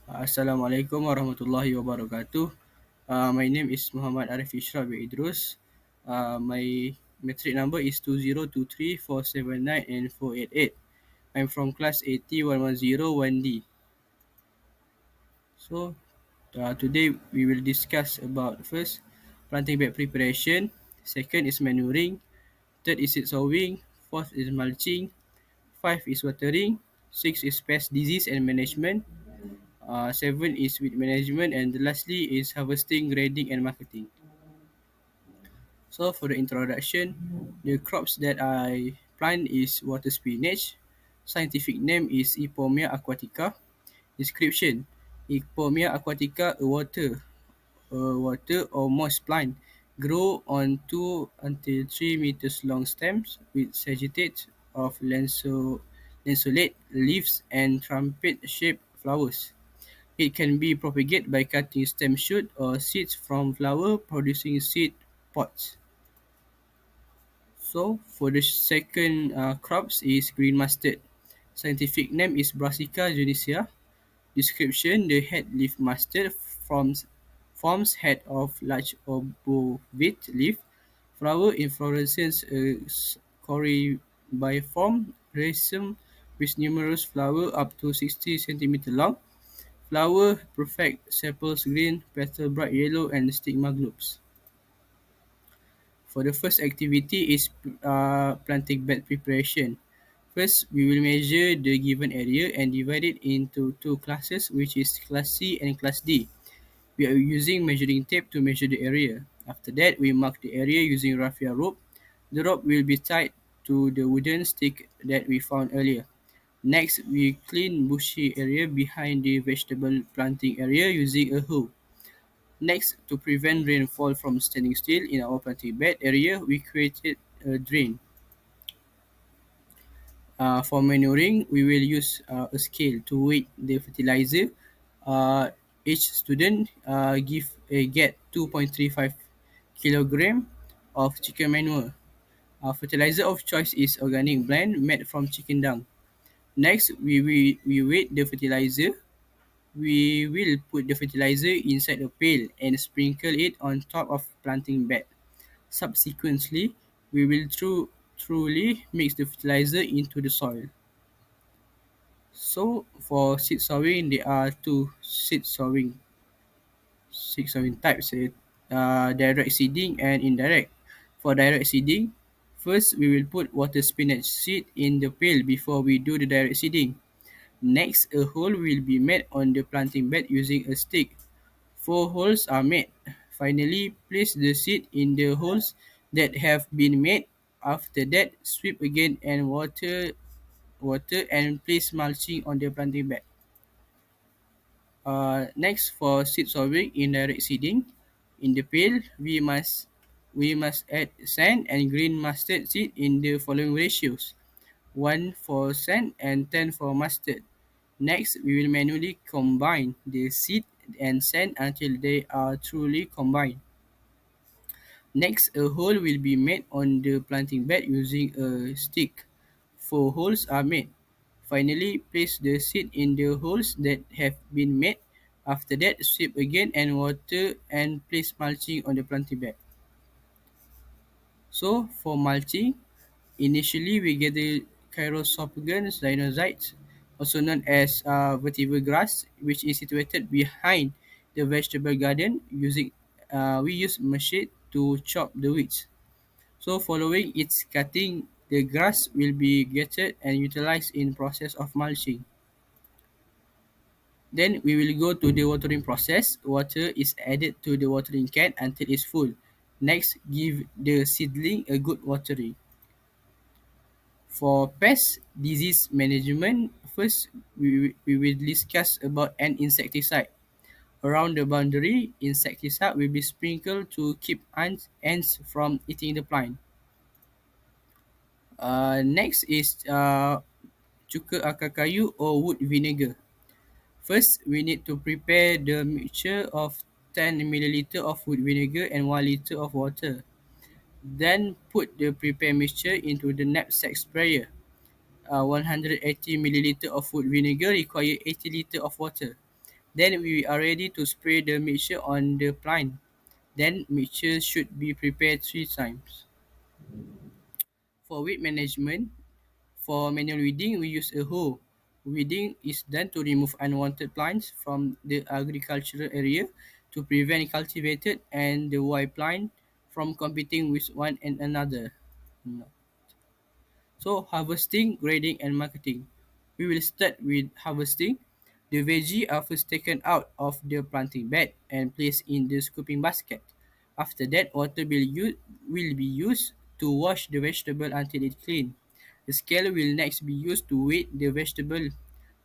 Assalamualaikum warahmatullahi wabarakatuh. My name is Muhammad Arif Isyraq bin Idrus. My metric number is 2023479488 and 488. I'm from class AT1101D. So, today we will discuss about first planting bed preparation, second is manuring, third is seed sowing, fourth is mulching, five is watering, six is pest disease and management, seven is weed management, and lastly is harvesting, grading, and marketing. So for the introduction, the crops that I plant is water spinach. Scientific name is Ipomea aquatica. Description: Ipomea aquatica, a water or moist plant, grow on 2 until 3 meters long stems with sagittate of lanceolate leaves and trumpet-shaped flowers. It can be propagated by cutting stem shoot or seeds from flower producing seed pods. So for the second crops is green mustard. Scientific name is Brassica junicea. Description: the head leaf mustard forms head of large obovate leaf. Flower inflorescence is corymbaiform raceme with numerous flowers up to 60 centimeter long. Flower perfect, sepals green, petal bright yellow, and stigma globes. For the first activity is planting bed preparation. First, we will measure the given area and divide it into two classes, which is class C and class D. We are using measuring tape to measure the area. After that, we mark the area using raffia rope. The rope will be tied to the wooden stick that we found earlier. Next, we clean bushy area behind the vegetable planting area using a hoe. Next, to prevent rainfall from standing still in our planting bed area, we created a drain. For manuring, we will use a scale to weigh the fertilizer. Each student get 2.35 kilogram of chicken manure. Fertilizer of choice is organic blend made from chicken dung. Next, we weight the fertilizer. We will put the fertilizer inside a pail and sprinkle it on top of planting bed. Subsequently, we will truly mix the fertilizer into the soil. So for seed sowing, there are two seed sowing types: direct seeding and indirect. For direct seeding, first we will put water spinach seed in the pail before we do the direct seeding. Next, a hole will be made on the planting bed using a stick. 4 holes are made. Finally, place the seed in the holes that have been made. After that, sweep again and water and place mulching on the planting bed. Next, for seed sowing indirect seeding, in the pail we must add sand and green mustard seed in the following ratios: 1 for sand and 10 for mustard. Next, we will manually combine the seed and sand until they are truly combined. Next, a hole will be made on the planting bed using a stick. 4 holes are made. Finally, place the seed in the holes that have been made. After that, sweep again and water and place mulching on the planting bed. So, for mulching, initially we gather Chirosophagus dinozytes, also known as vetiver grass, which is situated behind the vegetable garden. We use machete to chop the weeds. So following its cutting, the grass will be gathered and utilized in process of mulching. Then we will go to the watering process. Water is added to the watering can until it's full. Next, give the seedling a good watering. For pest disease management, first we will discuss about an insecticide. Around the boundary, insecticide will be sprinkled to keep ants from eating the plant. Next is cuka akar kayu or wood vinegar. First, we need to prepare the mixture of 10 milliliter of wood vinegar and 1 liter of water. Then put the prepared mixture into the knapsack sprayer. 180 milliliter of wood vinegar require 80 liter of water. Then we are ready to spray the mixture on the plant. Then mixture should be prepared 3 times. For weed management, for manual weeding, we use a hoe. Weeding is done to remove unwanted plants from the agricultural area to prevent cultivated and the wild plant from competing with one and another. No. So harvesting, grading and marketing. We will start with harvesting. The veggie are first taken out of the planting bed and placed in the scooping basket. After that, water will be used to wash the vegetable until it clean. The scale will next be used to weigh the vegetable.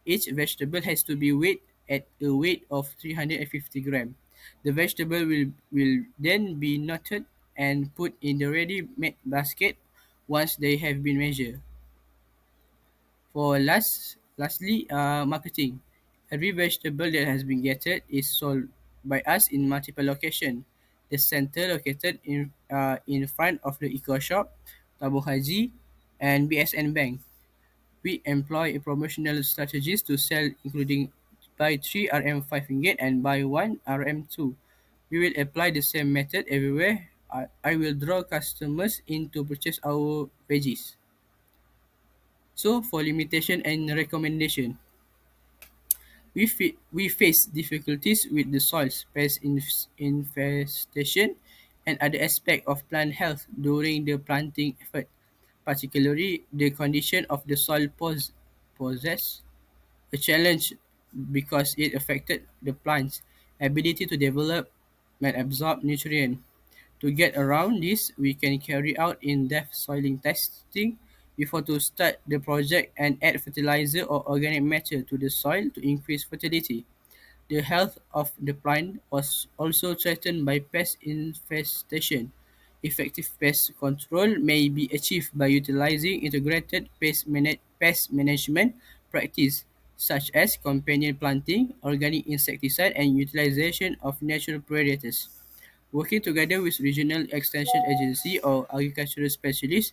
Each vegetable has to be weighed at a weight of 350 gram. The vegetable will then be knotted and put in the ready-made basket once they have been measured. Lastly, marketing. Every vegetable that has been gathered is sold by us in multiple locations. The center located in front of the Eco Shop, Tabung Haji, and BSN Bank. We employ promotional strategies to sell, including buy 3 RM 5 ringgit and buy 1 RM 2. We will apply the same method everywhere. I will draw customers in to purchase our veggies. So for limitation and recommendation, we face difficulties with the soils, pest infestation, and other aspects of plant health during the planting effort. Particularly, the condition of the soil poses a challenge because it affected the plant's ability to develop and absorb nutrients. To get around this, we can carry out in-depth soiling testing before to start the project and add fertilizer or organic matter to the soil to increase fertility. The health of the plant was also threatened by pest infestation. Effective pest control may be achieved by utilizing integrated pest management practice such as companion planting, organic insecticide, and utilization of natural predators. Working together with regional extension agency or agricultural specialists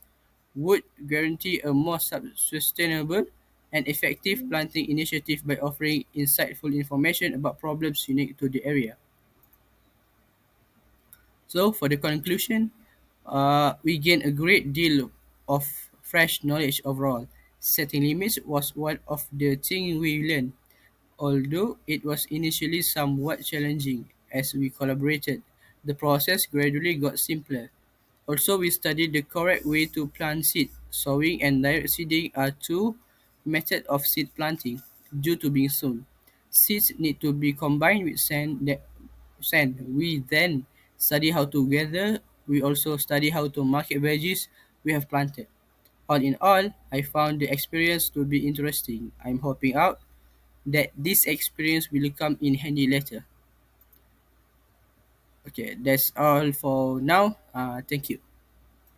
would guarantee a more sustainable and effective planting initiative by offering insightful information about problems unique to the area. So, for the conclusion, we gain a great deal of fresh knowledge overall. Setting limits was one of the things we learned, although it was initially somewhat challenging as we collaborated. The process gradually got simpler. Also, we studied the correct way to plant seed. Sowing and direct seeding are two methods of seed planting due to being sown. Seeds need to be combined with sand. We then study how to gather. We also study how to market veggies we have planted. All in all, I found the experience to be interesting. I'm hoping out that this experience will come in handy later. Okay, that's all for now. Thank you.